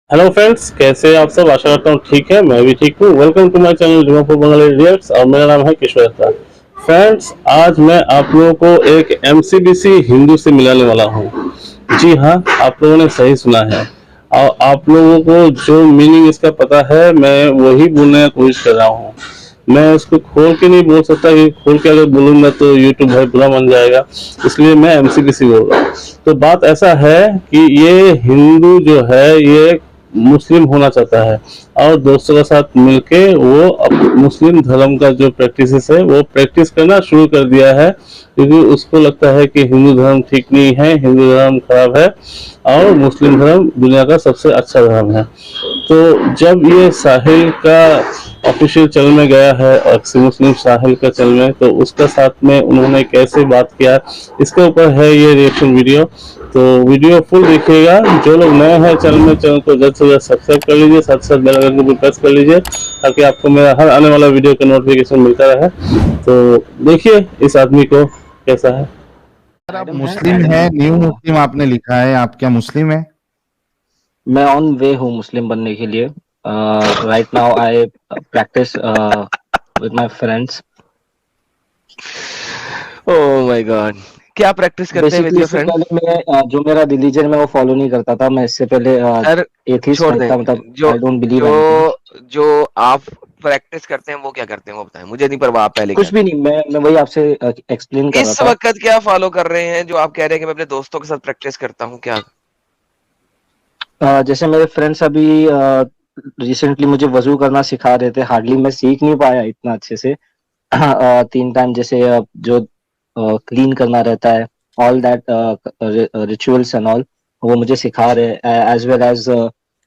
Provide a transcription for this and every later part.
Hello friends, कैसे हैं आप सब। आशा करता हूँ ठीक है, मैं भी ठीक हूँ। Welcome to my channel Jumapur Bengali reacts और मेरा नाम है किशोर दत्ता। फ्रेंड्स, आज मैं आप लोगों को एक एमसीबीसी हिंदू से मिलाने वाला हूँ। जी हाँ, आप लोगों ने सही सुना है। और आप लोगों को जो मीनिंग इसका पता है, मैं वही बोलने की कोशिश कर रहा हूँ। मैं उसको खोल के नहीं बोल सकता, कि खोल के अगर बोलूंगा तो यूट्यूब भाई बुरा मान जाएगा, इसलिए मैं एमसीबीसी बोल रहा हूँ। तो बात ऐसा है कि ये हिंदू जो है ये मुस्लिम होना चाहता है और दोस्तों के साथ मिलके वो मुस्लिम धर्म का जो प्रैक्टिस है वो प्रैक्टिस करना शुरू कर दिया है, क्योंकि उसको लगता है कि हिंदू धर्म ठीक नहीं है, हिंदू धर्म खराब है और मुस्लिम धर्म दुनिया का सबसे अच्छा धर्म है। तो जब ये साहिल का ऑफिशियल चैनल में गया है, अक्सी मुस्लिम साहिल का चैनल में, तो उसका साथ में उन्होंने कैसे बात किया, इसके ऊपर है ये रिएक्शन वीडियो। तो वीडियो फुल देखिएगा। जो लोग नए हैं चैनल में, चैनल को जल्द से जल्द सब्सक्राइब कर लीजिए, साथ साथ बेल आइकन को भी प्रेस कर लीजिए, ताकि आपको मेरा हर आने वाला वीडियो का नोटिफिकेशन मिलता रहे। तो देखिए इस आदमी को कैसा है। आप मुस्लिम है, न्यू मुस्लिम आपने लिखा है, आप क्या मुस्लिम है? मैं ऑन वे हूँ मुस्लिम बनने के लिए। Right now I practice with my friends. Oh my God, क्या प्रैक्टिस करते हैं विद बेसिकली योर इससे फ्रेंड? पहले मैं जो मेरा रिलीजन में वो फॉलो नहीं करता था। मैं इससे पहले सर एथिस्ट छोड़ टाइप का, मतलब दें। जो आई डोंट बिलीव एनीथिंग। जो जो आप प्रैक्टिस करते हैं वो क्या करते हैं वो बताएं, मुझे नहीं परवाह, आप पहले क्या कुछ भी नहीं, मैं वही आपसे एक्सप्लेन कर रहा इस था। वक्त क्या फॉलो कर रहे हैं जो आप कह रहे हैं कि मैं अपने दोस्तों के साथ प्रैक्टिस करता हूँ, क्या? जैसे मेरे फ्रेंड्स अभी रिसेंटली मुझे वजू करना सिखा रहे थे। हार्डली मैं सीख नहीं पाया इतना अच्छे से। 3 टाइम जैसे जो क्लीन करना रहता है, all that rituals and all, वो मुझे सिखा रहे। As well as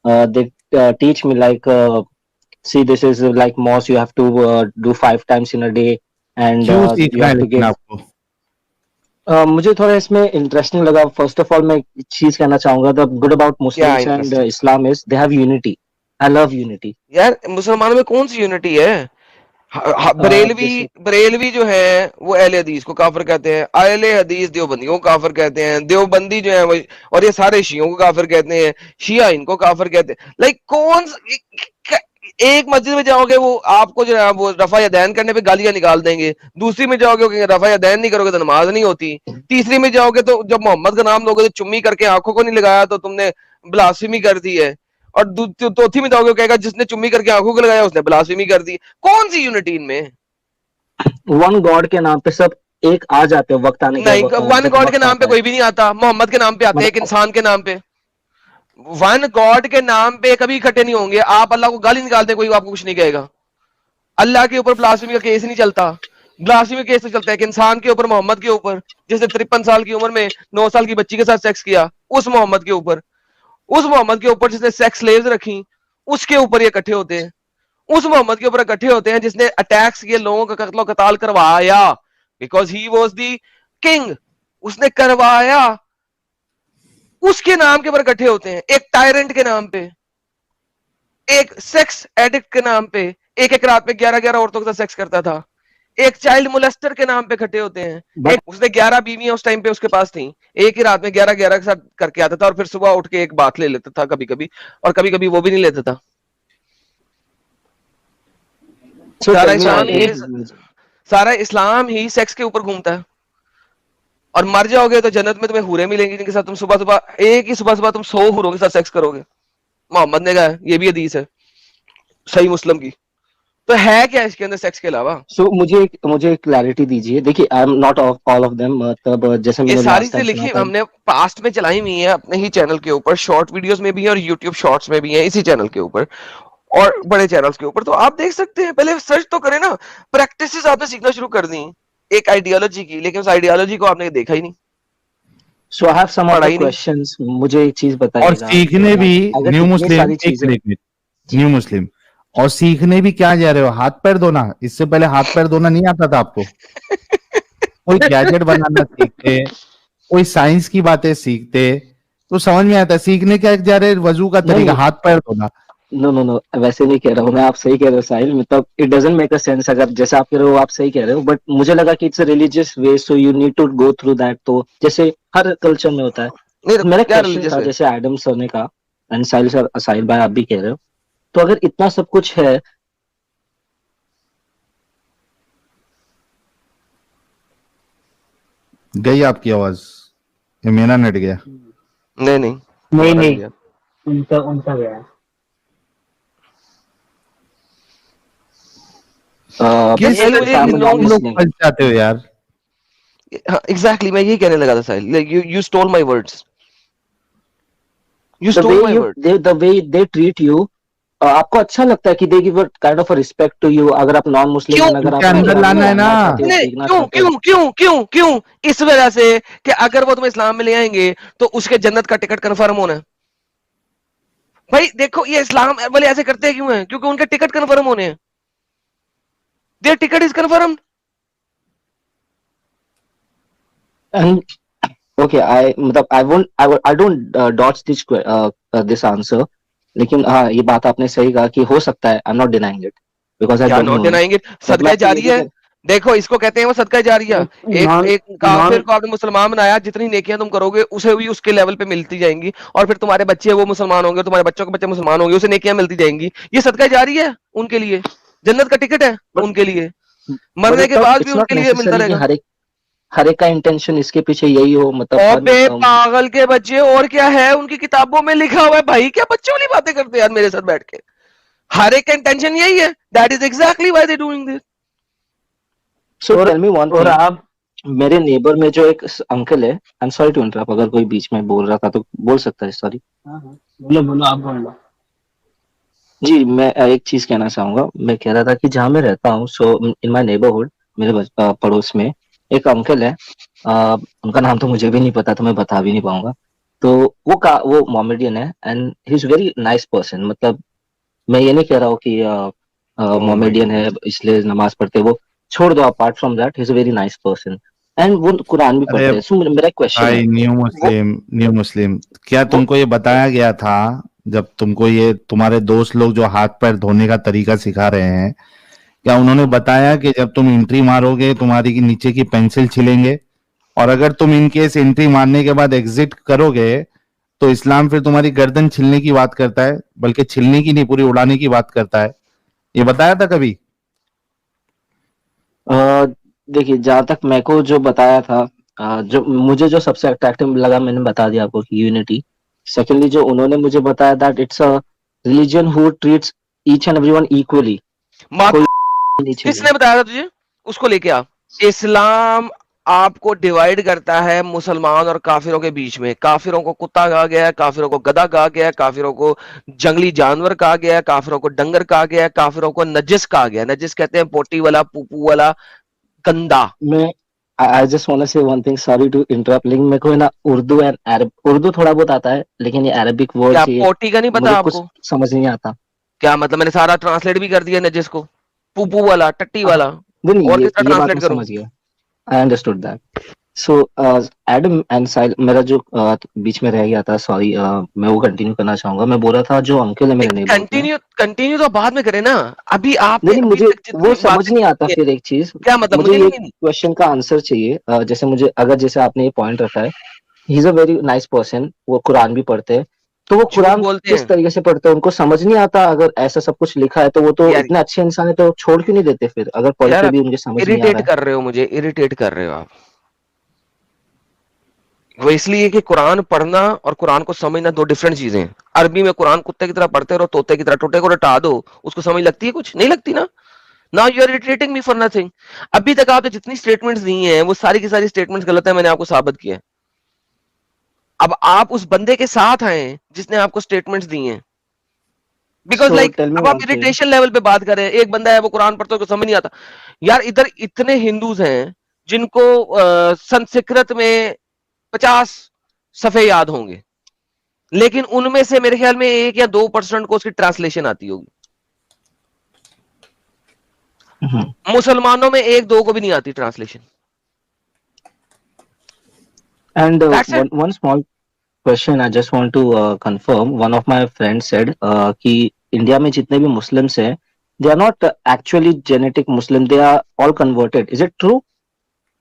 they teach me like, see this is like moss, you have to do 5 times in a day and क्यों यू सीखना हैव है टू लेकिन गिव। आपको? मुझे थोड़ा इसमें इंटरेस्टिंग लगा। फर्स्ट ऑफ ऑल मैं एक चीज कहना चाहूंगा, द गुड अबाउट क्या Muslims and interesting? Islam is they have unity. I love unity. यार मुसलमानों में कौन सी यूनिटी है? बरेलवी जैसे बरेलवी जो है वो अहले हदीस को काफिर कहते हैं, अहले हदीस देवबंदियों को काफिर कहते हैं, देवबंदी जो है वो, और ये सारे शियों को काफिर कहते हैं, शिया इनको काफिर कहते हैं। लाइक एक मस्जिद में जाओगे वो आपको जो है वो रफा यदैन करने पे गालियां निकाल देंगे, दूसरी में जाओगे वो कहेंगे रफा यदैन नहीं करोगे तो नमाज नहीं होती, तीसरी में जाओगे तो जब मोहम्मद का नाम लोगे तो चुम्मी करके आंखों को नहीं लगाया तो तुमने ब्लास्फेमी कर दी है, और चौथी में जाओगे कहेगा जिसने चुम्मी करके आंखों को लगाया उसने ब्लास्फेमी कर दी। कौन सी यूनिटी इनमें? वन गॉड के नाम पे सब एक आ जाते हैं, वक्त आने के नहीं, वन जब गॉड के वक्त नाम पे आता है। कोई भी नहीं आता, मोहम्मद के नाम पे आते हैं, एक मतलब इंसान के नाम पे। वन गॉड के नाम पे कभी इकट्ठे नहीं होंगे। आप अल्लाह को गाली निकालते हैं, कोई आपको कुछ नहीं कहेगा। अल्लाह के ऊपर ब्लास्फेमी का केस नहीं चलता। ब्लास्फेमी केस तो चलता है एक इंसान के ऊपर, मोहम्मद के ऊपर, जिसने 53 साल की उम्र में 9 साल की बच्ची के साथ सेक्स किया, उस मोहम्मद के ऊपर। उस मोहम्मद के ऊपर जिसने सेक्स स्लेव्स रखी, उसके ऊपर ये इकट्ठे होते हैं। उस मोहम्मद के ऊपर इकट्ठे होते हैं जिसने अटैक्स किए, लोगों का कत्लो कताल करवाया, because he was the king, उसने करवाया। उसके नाम के ऊपर इकट्ठे होते हैं, एक टायरेंट के नाम पे, एक सेक्स एडिक्ट के नाम पे, एक एक रात में 11-11 औरतों के साथ सेक्स करता था, एक चाइल्ड मोलेस्टर के नाम पे इकट्ठे होते हैं। बट एक उसने 11 बीवियां उस टाइम पे उसके पास थी, एक ही रात में 11-11 के साथ करके आता था, और फिर सुबह उठ के एक बात ले लेता था कभी कभी, और कभी कभी वो भी नहीं लेता था। सो सारा टेल मी इस्लाम ही एक सारा इस्लाम ही सेक्स के ऊपर घूमता है। और मर जाओगे तो जन्नत में तुम्हें हूरें मिलेंगी जिनके साथ तुम सुबह सुबह, एक ही सुबह सुबह तुम 100 हूरों के साथ सेक्स करोगे। मोहम्मद ने कहा है, ये भी हदीस है सही मुस्लिम की। तो है क्या इसके अंदर सेक्स के अलावा? सो मुझे क्लैरिटी दीजिए। देखिए, I am not all of them. मतलब जैसे ये मैंने सारी लास्ट चीजें टाइम सुना लिखी था। हमने पास्ट में चलाई हुई है अपने ही चैनल के ऊपर, शॉर्ट वीडियोस में भी है और यूट्यूब शॉर्ट्स में भी है, इसी चैनल के ऊपर और बड़े चैनल्स के ऊपर, तो आप देख सकते हैं। पहले सर्च तो करें ना, प्रैक्टिसेस आपने सीखना शुरू कर दी एक आइडियोलॉजी की, लेकिन उस आइडियोलॉजी को आपने देखा ही नहीं, सो आई हैव सम पढ़ा अदर ही नहीं। क्वेश्चंस। मुझे एक चीज और बताइएगा, सीखने भी अगर न्यू इतनी मुस्लिम, सारी एक चीजें। मिनट मिनट, जी। न्यू मुस्लिम, और सीखने भी क्या जा रहे हो? हाथ पैर धोना? इससे पहले हाथ पैर धोना नहीं आता था आपको? कोई गैजेट बनाना सीखते, कोई साइंस की बातें सीखते, तो समझ में आता है। सीखने क्या जा रहे? वजू का तरीका, नहीं, हाथ पैर धोना। नो नो नो, वैसे नहीं कह रहा हूँ मैं। आप सही कह रहे हो साहिल, मतलब it doesn't make a sense. अगर जैसे आप कह रहे हो आप सही कह रहे हो, बट मुझे लगा कि it's a religious way, so you need to go through that. तो जैसे हर कल्चर में होता है। नहीं तो मेरा क्या क्वेश्चन रिलीजियस था, है? जैसे एडम सर ने कहा एंड साहिल भाई आप भी कह रहे हो, तो अगर इतना सब कुछ है, गई आपकी आवाज, ये मेरा नेट गया। नहीं नहीं नहीं हमारा नहीं गया। उनका गया है। किस साहिल, मुझे family लोग लोग Muslim. फंस जाते हो यार? हाँ एग्जैक्टली, मैं यही कहने लगा था Sahil, like you stole my words, you the stole way my you words. the way they treat you, आपको अच्छा लगता है कि they give a kind of a respect to you, अगर आप नॉन मुस्लिम क्यों? हैं, अगर आप उसके अंदर इस्लाम लाना है जानना ना। चाहते हो, नहीं, सीखना क्यों चाहते हो, क्यों क्यों क्यों क्यों? इस वजह से कि अगर वो तुम्हें इस्लाम में ले आएंगे तो उसके जन्नत का टिकट कंफर्म होना है। भाई देखो, ये इस्लाम वाले ऐसे करते क्यों हैं? क्योंकि उनके टिकट कंफर्म होने हैं। There ticket is confirm. and okay, I don't dodge this answer, लेकिन हाँ ये बात आपने सही कहा कि हो सकता है, I'm not denying it because I क्या don't not know it, denying? but सदका मैं आपको ये जारी भी है। देखो, इसको कहते हैं वो सदका जारिया। एक नॉन एक काफिर नॉन को आपने मुसलमान बनाया, जितनी नेकियां तुम करोगे उसे भी उसके लेवल पे मिलती जाएंगी, और फिर तुम्हारे बच्चे वो मुसलमान होंगे, तुम्हारे बच्चों के बच्चे मुसलमान होंगे, उसे नेकियां मिलती जाएंगी। ये सदका जारी है उनके लिए, जन्नत का टिकट है but उनके लिए, but मरने के बाद भी it's not उनके लिए मिलता necessary कि रहेगा। हर एक का इंटेंशन इसके पीछे यही हो, मतलब और हर बे पागल के बच्चे, और क्या है उनकी किताबों में लिखा हुआ है भाई? क्या बच्चों वाली बातें करते हैं यार मेरे साथ बैठ के? हर एक का इंटेंशन यही है। That is exactly why they doing this. so और tell me one और thing, आप मेरे नेबर में जो एक अंकल है, I am sorry to interrupt, अगर कोई बीच में बोल रहा था तो बोल सकता है, सॉरी। हाँ, हाँ, बोलो बोलो आप बोलो। जी, मैं एक चीज कहना चाहूंगा। मैं कह रहा था कि जहाँ मैं रहता हूँ, सो इन माय नेबरहुड, मेरे पड़ोस में एक अंकल है, उनका नाम तो मुझे भी नहीं पता, तो मैं बता भी नहीं पाऊंगा। तो वो मोमेडियन है and he is very nice person. मतलब मैं ये नहीं कह रहा हूँ कि मोमेडियन है इसलिए नमाज पढ़ते, वो छोड़ दो। Apart from that, he is a very nice person and वो कुरान भी अरे पढ़ते हैं। सो मेरा क्वेश्चन है, भाई, न्यू मुस्लिम, क्या वो तुमको ये बताया गया था जब तुमको ये तुम्हारे दोस्त लोग जो हाथ पैर धोने का तरीका सिखा रहे हैं, क्या उन्होंने बताया कि जब तुम एंट्री मारोगे तुम्हारी की नीचे की पेंसिल छिलेंगे, और अगर तुम इनकेस एंट्री मारने के बाद एग्जिट करोगे तो इस्लाम फिर तुम्हारी गर्दन छिलने की बात करता है, बल्कि छिलने की नहीं, पूरी उड़ाने की बात करता है? ये बताया था कभी? देखिए, जहां तक मेरे को जो बताया था, जो मुझे जो सबसे अट्रैक्टिव लगा, मैंने बता दिया आपको कि यूनिटी। सेकेंडली जो उन्होंने मुझे बताया that it's a religion who treats each and everyone equally, कोई नहीं किसने चाहिए। बताया था तुझे? उसको लेके आ। इस्लाम आपको डिवाइड करता है मुसलमान और काफिरों के बीच में। काफिरों को कुत्ता कहा गया है, काफिरों को गधा कहा गया है, काफिरों को जंगली जानवर कहा गया है, काफिरों को डंगर कहा गया है, काफिरों को नजिस कहा गया है। नजिस कहते हैं पोटी वाला, पूपू वाला, गंदा। मैं I just want to say one thing, sorry to interrupt, लेकिन मेरे को है ना उर्दू एंड अरब, उर्दू थोड़ा बहुत आता है, लेकिन ये अरबिक क्या वर्ड्स ये पोटी का नहीं पता मुझे कुछ आपको? समझ नहीं आता। क्या मतलब? मैंने सारा ट्रांसलेट भी कर दिया नजिस को, पूपू वाला, टट्टी वाला। नहीं, और ये किस तरह ये बात ट्रांसलेट मैं करूं? समझ गया, I understood that. So Adam and Sahil, मेरा जो बीच में रह गया था, सॉरी, मैं वो कंटिन्यू करना चाहूंगा। मैं बोल रहा था जो अंकल है मेरे नेबरहुड में, कंटिन्यू कंटिन्यू तो बाद में करें ना। अभी आपने नहीं, अभी मुझे तक वो जितनी समझ बातें नहीं आता। की है, फिर एक चीज, क्या मतलब? मुझे मुझे ये नहीं। क्वेश्चन का आंसर चाहिए। जैसे मुझे, अगर जैसे आपने ये पॉइंट रखा है, he is a very nice person, वो कुरान भी पढ़ते हैं, तो वो झूठ कुरान बोलते किस हैं तरीके से पढ़ते हैं उनको समझ नहीं आता? अगर ऐसा सब कुछ लिखा है तो वो तो यार। इतने अच्छे इंसान है, तो छोड़ क्यों नहीं देते फिर, अगर पढ़ यार के आप भी उनके समझ नहीं आ इरिटेट रहा है? कर रहे हो, मुझे इरिटेट कर रहे हो आप। वो इसलिए कि कुरान पढ़ना और कुरान को समझना दो डिफरेंट चीजें हैं। अरबी में कुरान कुत्ते की तरह पढ़ते रहो, तोते की तरह, टोटे को रटा दो, उसको समझ लगती है? कुछ नहीं लगती ना। Now you are irritating me for nothing. अभी तक आपने जितनी स्टेटमेंट्स दी हैं वो सारी की सारी स्टेटमेंट्स गलत है, मैंने आपको साबित किया है। अब आप उस बंदे के साथ आए जिसने आपको स्टेटमेंट्स दी हैं। Because so like tell me अब वन आप थिंग, इरिटेशन लेवल पे बात कर रहे हैं। एक बंदा है वो कुरान पढ़ता है, उसको समझ नहीं आता। यार इधर इतने हिंदूज हैं जिनको संस्कृत में 50 सफ़े याद होंगे, लेकिन उनमें से मेरे ख्याल में 1 या 2% को उसकी ट्रांसलेशन आती होगी। मुसलमानों में 1-2 को भी नहीं आती translation. And that's it. One small question I just want to confirm, one of my friend said कि इंडिया में जितने भी मुस्लिम्स हैं, they are not actually genetic Muslim, they are all converted, is it true?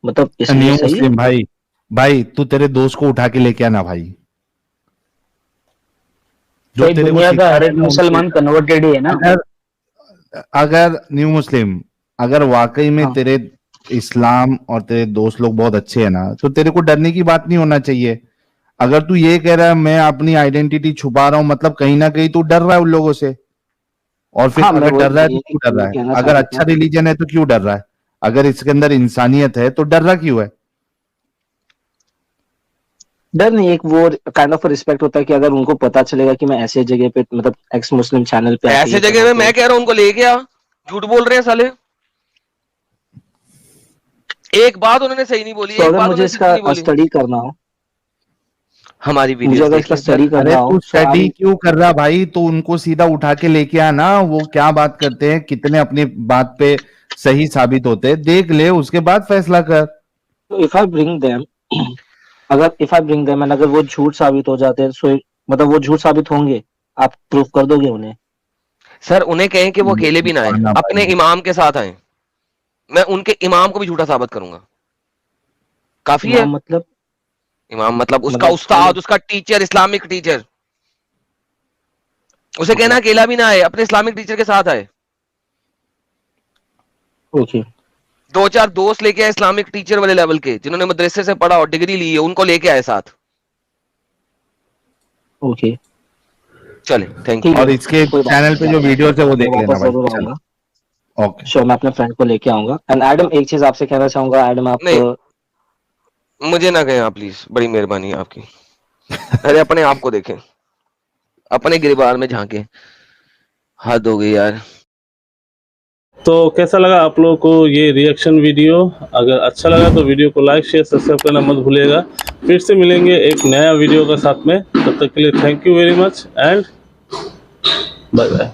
मतलब इसमें new ये सही है? मुस्लिम भाई, भाई तू तेरे दोस्त को उठा के लेके आना भाई, जो भाई तेरे को दुनिया का सिखा हर रहे एक हैं ना, मुसलमान कन्वर्टेड ही है ना। अगर अगर न्यू मुस्लिम अगर वाकई में हाँ। तेरे इस्लाम और तेरे दोस्त लोग बहुत अच्छे हैं ना, तो तेरे को डरने की बात नहीं होना चाहिए। अगर तू ये कह रहा है मैं अपनी आइडेंटिटी छुपा रहा हूं, मतलब कहीं ना कहीं तू डर रहा है उन लोगों से। और फिर हाँ, मैं अगर वो डर रहा है तो यही क्यों डर रहा है? कहना चाह अगर रहा अच्छा था। रिलीजन है तो क्यों डर रहा है? अगर इसके अंदर इंसानियत है तो डर रहा क्यों है? डर नहीं, एक वो काइंड ऑफ रिस्पेक्ट होता है कि अगर उनको पता चलेगा कि मैं ऐसे जगह पे, मतलब एक्स मुस्लिम चैनल पे आके ऐसे ये कर जगह रहा में हूं, मैं कह रहा हूं उनको लेके आ, झूठ बोल रहे हैं साले। एक बात उन्होंने सही नहीं बोली, तो एक अगर बात मुझे उन्होंने ठीक नहीं इसका बोली। स्टडी करना हो, हमारी मुझे वीडियोस अगर देख इसका ले। स्टडी अरे करना हो तू तो स्टडी क्यों कर रहा भाई? तो उनको सीधा उठा के लेके आना, वो क्या बात करते हैं, कितने अपनी बात पे सही साबित होते हैं, देख ले, उसके बाद फैसला कर। If I bring them and अगर वो झूठ साबित हो जाते हैं, सो मतलब वो झूठ साबित होंगे, आप प्रूफ कर दोगे उन्हें? सर उन्हें कहें कि वो अकेले भी ना आए, मानना अपने भाई। इमाम के साथ आए। मैं उनके इमाम को भी झूठा साबित करूंगा। काफी है। इमाम मतलब इमाम मतलब उसका मतलब उस्ताद, उसका टीचर, इस्लामिक टीचर। उसे कहना अकेला भी ना आए, अपने इस्लामिक टीचर के साथ आए। ओके। दो चार दोस्त लेके आए इस्लामिक टीचर वाले लेवल के, जिन्होंने मदरसे से पढ़ा और डिग्री ली है, उनको लेके आए साथ। ओके, चले, थैंक ठीक यू। और है, इसके कोई बात चैनल नहीं, पे जो वीडियो है वो मैं देख लेना वापस भाई। जरूर चल, आऊंगा। ओके। श्योर, मैं अपने फ्रेंड को लेके आऊंगा। एंड एडम, एक चीज आपसे कहना चाहूंगा एडम, आप नहीं, मुझे ना कहें आप प्लीज, बड़ी मेहरबानी है आपकी। अरे अपने आप को देखें, अपने गिरबान में झांके। हद हो गई यार। तो कैसा लगा आप लोगों को ये रिएक्शन वीडियो? अगर अच्छा लगा तो वीडियो को लाइक शेयर सब्सक्राइब करना मत भूलिएगा। फिर से मिलेंगे एक नया वीडियो के साथ में, तब तक के लिए thank you very much and bye bye.